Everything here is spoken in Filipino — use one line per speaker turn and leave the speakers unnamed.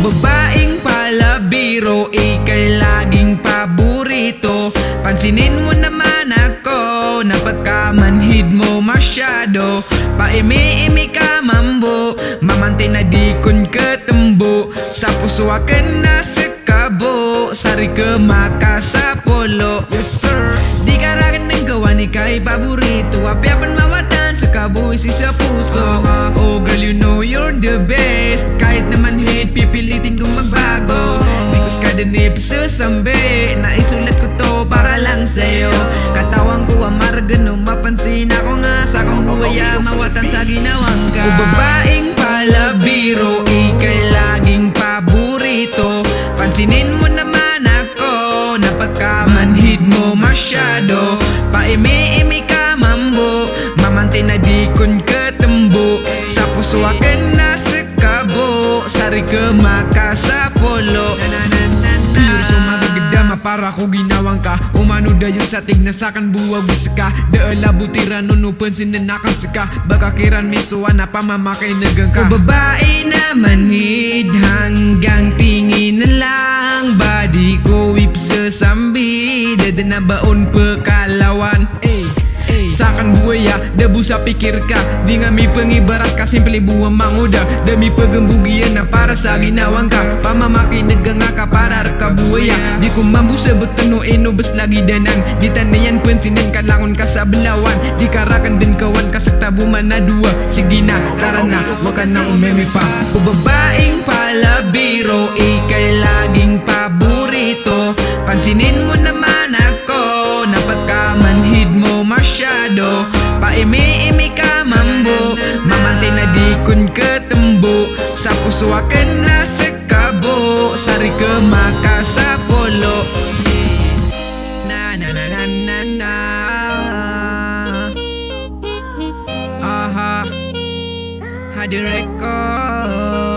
babaeng palabiro, ika'y laging paborito. Pansinin mo naman ako, napagkamanhid mo masyado. Paimi-imi ka mambo, mamante na di kun ketembo. Sa puso akin nasa kabo, sari ke makasapolo. Yes sir, di karagan ng gawa ni kay paborito. Apiapan mawatan sa kabo isi sa puso. Oh girl, you know you're the best. Kahit naman hate, pipilitin kong magbago. Because kada nip sasambi, naisulat ko to para lang sa'yo. Katawang ko amargano, mapansin ako nga sa kong buwaya, mawatan sa ginawang ka. O babaeng palabiro, ika'y laging paborito. Pansinin mo naman ako, napagkamanhid mo masyado. Paimi-imi ka mambo, mamante na di kun ketembo. Sa puso akin nasa kabo, sari ke makasapolo. Pure so magagdama para ko ginawang ka. Umano dayon sa tigna sakan buwag ka. Daala butiran no pansin na nakasaka. Baka kiran misuan na pamamakay nagang ka. O babae na manhid, hanggang tingin na lang. Body ko whip sa sambi, dada na baon pekalawan. Sakan buaya, dabu sa pikir ka. Di nga mi pengibarat ka, simple buwang manguda. Demi pegembugian na para sa ginawang ka. Pamamaki naganga ka para reka buaya. Di ko mambu sa beteno inobes lagi danang. Di tanayan pensinin ka langon ka sa belawan. Di karakan din kawan ka sa tabuman na dua. Sige na, tara na, wag ka na umemi pa. O babaeng palabiro, ika'y laging paborito. Pansinin mo naman ako, napagkamanhid mo masyado. Paimi-imi ka mambo, mamante na di kun ketembo. Sa puso akin nasa kabo, sari ke makasapolo. Na na na na na na. Aha, Hadi Record.